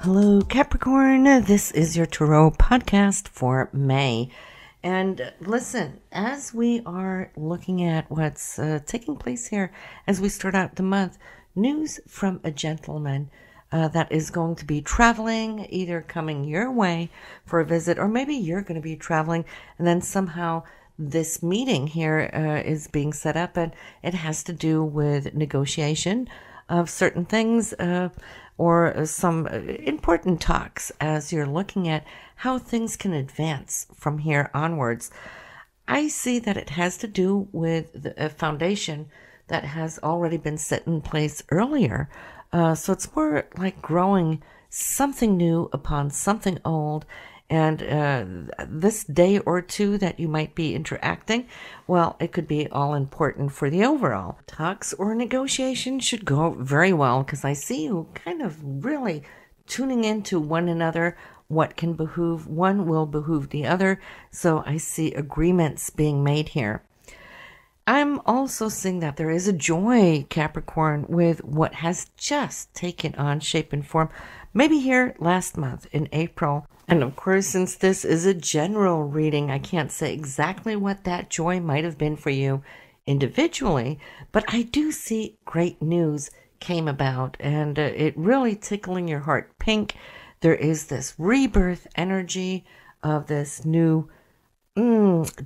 Hello, Capricorn. This is your Tarot podcast for May. And listen, as we are looking at what's taking place here as we start out the month, news from a gentleman that is going to be traveling, either coming your way for a visit, or maybe you're going to be traveling, and then somehow this meeting here is being set up, and it has to do with negotiation of certain things or some important talks as you're looking at how things can advance from here onwards. I see that it has to do with a foundation that has already been set in place earlier. So it's more like growing something new upon something old. And this day or two that you might be interacting, well, it could be all important for the overall. Talks or negotiation should go very well because I see you kind of really tuning into one another. What can behoove one will behoove the other. So I see agreements being made here. I'm also seeing that there is a joy, Capricorn, with what has just taken on shape and form, maybe here last month in April. And of course, since this is a general reading, I can't say exactly what that joy might have been for you individually, but I do see great news came about and it really tickling your heart pink. There is this rebirth energy of this new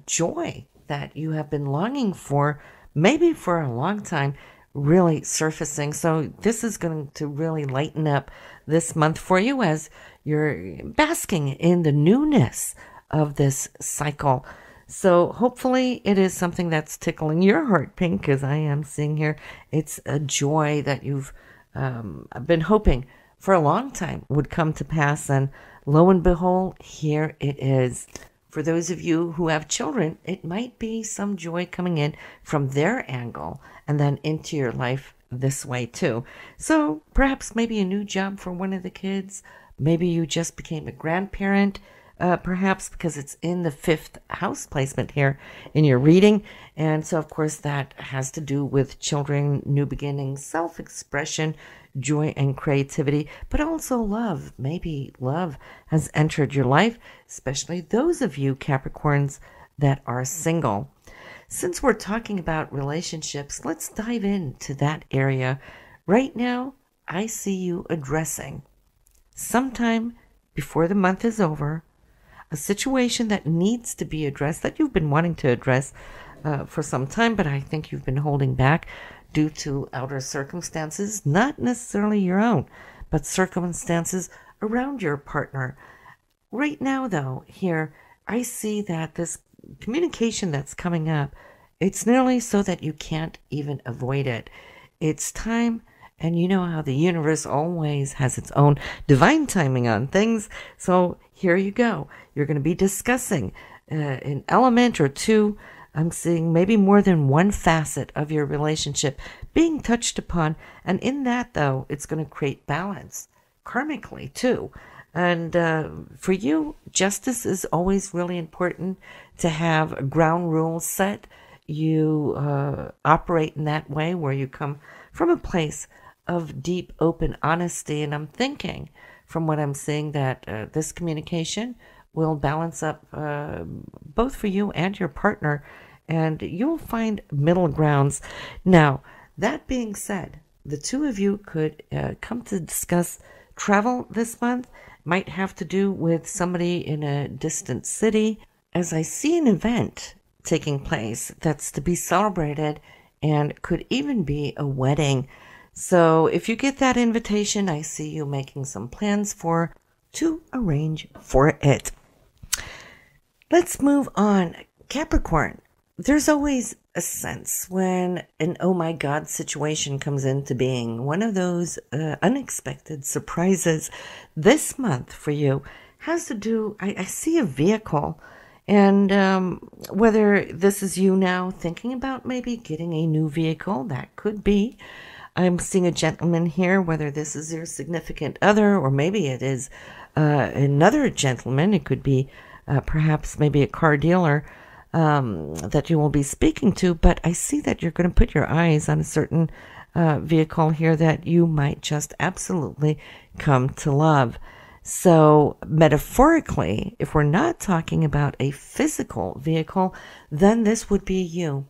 joy that you have been longing for, maybe for a long time, really surfacing. So this is going to really lighten up this month for you as you're basking in the newness of this cycle. So hopefully it is something that's tickling your heart pink, as I am seeing here. It's a joy that you've been hoping for a long time would come to pass. And lo and behold, here it is. For those of you who have children, it might be some joy coming in from their angle and then into your life this way too. So perhaps maybe a new job for one of the kids. Maybe you just became a grandparent, perhaps because it's in the 5th house placement here in your reading. And so, of course, that has to do with children, new beginnings, self-expression, joy and creativity, but also love. Maybe love has entered your life, especially those of you Capricorns that are single. Since we're talking about relationships, let's dive into that area. Right now, I see you addressing, sometime before the month is over, a situation that needs to be addressed, that you've been wanting to address for some time, but I think you've been holding back due to outer circumstances, not necessarily your own, but circumstances around your partner. Right now, though, here, I see that this communication that's coming up, it's nearly so that you can't even avoid it. It's time, and you know how the universe always has its own divine timing on things. So here you go. You're going to be discussing an element or two. I'm seeing maybe more than one facet of your relationship being touched upon. And in that, though, it's going to create balance karmically, too. And for you, justice is always really important to have ground rules set. You operate in that way where you come from a place of deep, open honesty. And I'm thinking, from what I'm seeing, that this communication will balance up both for you and your partner, and you'll find middle grounds. Now, that being said, the two of you could come to discuss travel this month. Might have to do with somebody in a distant city, as I see an event taking place that's to be celebrated and could even be a wedding. So if you get that invitation, I see you making some plans to arrange for it. Let's move on. Capricorn, there's always a sense when an oh my God situation comes into being. One of those unexpected surprises this month for you has to do, I see a vehicle, and whether this is you now thinking about maybe getting a new vehicle, that could be. I'm seeing a gentleman here, whether this is your significant other or maybe it is another gentleman. It could be perhaps maybe a car dealer that you will be speaking to, but I see that you're going to put your eyes on a certain vehicle here that you might just absolutely come to love. So, metaphorically, if we're not talking about a physical vehicle, then this would be you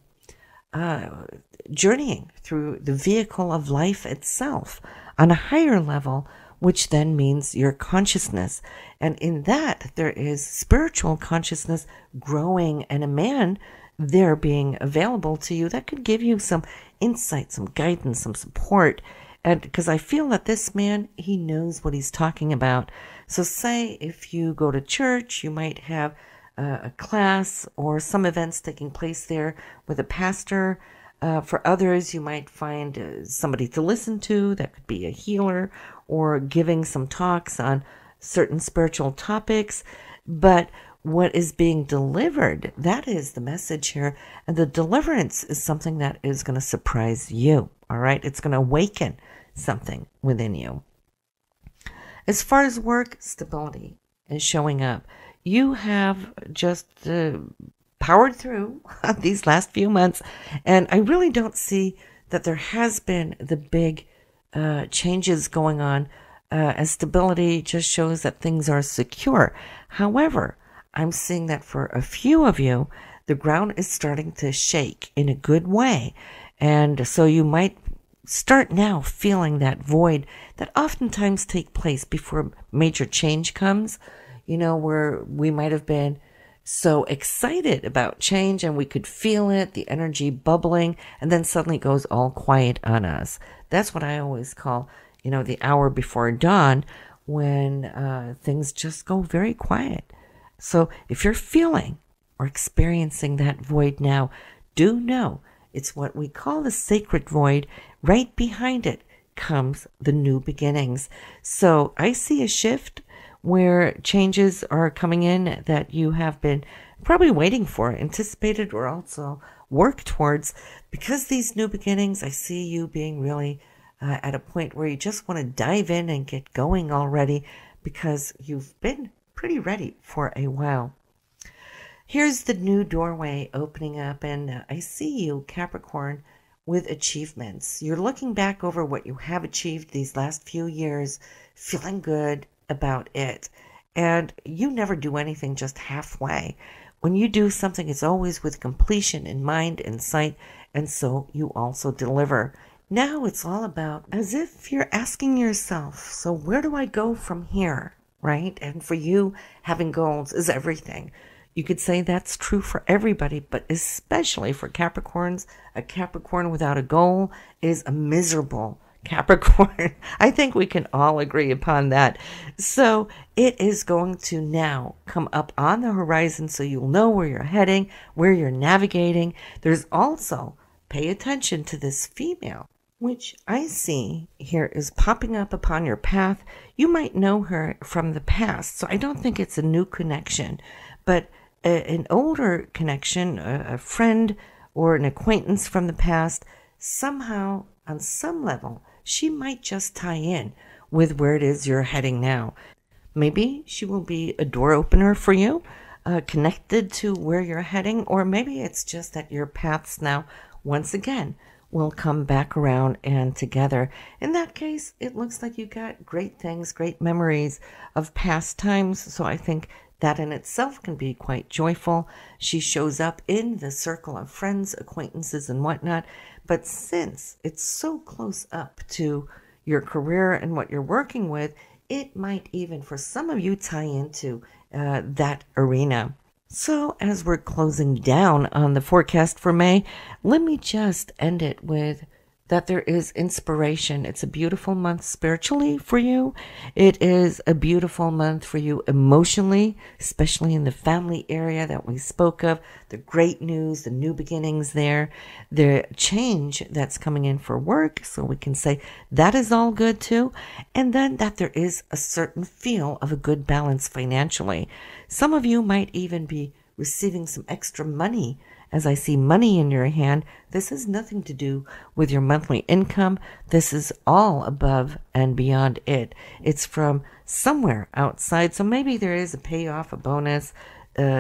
journeying through the vehicle of life itself on a higher level, which then means your consciousness. And in that, there is spiritual consciousness growing, and a man there being available to you that could give you some insight, some guidance, some support. And because I feel that this man, he knows what he's talking about. So say if you go to church, you might have a class or some events taking place there with a pastor. For others, you might find somebody to listen to that could be a healer or giving some talks on certain spiritual topics. But what is being delivered, that is the message here. And the deliverance is something that is going to surprise you. All right. It's going to awaken something within you. As far as work, stability is showing up. You have just powered through these last few months, and I really don't see that there has been the big changes going on, as stability just shows that things are secure. However, I'm seeing that for a few of you, the ground is starting to shake in a good way, and so you might start now feeling that void that oftentimes take place before major change comes, where we might have been so excited about change and we could feel it, the energy bubbling, and then suddenly it goes all quiet on us. That's what I always call, the hour before dawn, when things just go very quiet. So if you're feeling or experiencing that void now, do know it's what we call the sacred void. Right behind it comes the new beginnings. So I see a shift where changes are coming in that you have been probably waiting for, anticipated, or also worked towards. Because these new beginnings, I see you being really at a point where you just want to dive in and get going already, because you've been pretty ready for a while. Here's the new doorway opening up, and I see you, Capricorn, with achievements. You're looking back over what you have achieved these last few years, feeling good about it. And you never do anything just halfway. When you do something, it's always with completion in mind and sight, and so you also deliver. Now it's all about, as if you're asking yourself, so where do I go from here, right? And for you, having goals is everything. You could say that's true for everybody, but especially for Capricorns. A Capricorn without a goal is a miserable Capricorn. I think we can all agree upon that. So it is going to now come up on the horizon, so you'll know where you're heading, where you're navigating. There's also, pay attention to this female, which I see here is popping up upon your path. You might know her from the past, so I don't think it's a new connection, but an older connection, a friend or an acquaintance from the past. Somehow, on some level, she might just tie in with where it is you're heading now. Maybe she will be a door opener for you, connected to where you're heading, or maybe it's just that your paths now, once again, will come back around and together. In that case, it looks like you got great things, great memories of past times, so I think that in itself can be quite joyful. She shows up in the circle of friends, acquaintances, and whatnot. But since it's so close up to your career and what you're working with, it might even, for some of you, tie into that arena. So as we're closing down on the forecast for May, let me just end it with that there is inspiration. It's a beautiful month spiritually for you. It is a beautiful month for you emotionally, especially in the family area that we spoke of. The great news, the new beginnings there, the change that's coming in for work. So we can say that is all good too. And then that there is a certain feel of a good balance financially. Some of you might even be receiving some extra money. As I see money in your hand, this has nothing to do with your monthly income. This is all above and beyond it. It's from somewhere outside. So maybe there is a payoff, a bonus,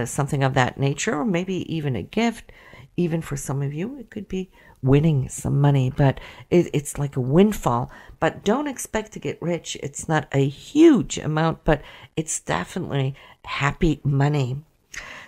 something of that nature, or maybe even a gift. Even for some of you, it could be winning some money, but it's like a windfall. But don't expect to get rich. It's not a huge amount, but it's definitely happy money.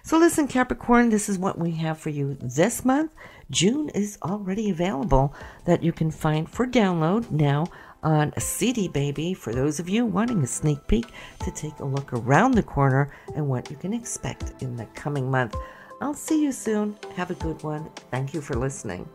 So listen, Capricorn, this is what we have for you this month. June is already available that you can find for download now on a CD Baby for those of you wanting a sneak peek to take a look around the corner and what you can expect in the coming month. I'll see you soon. Have a good one. Thank you for listening.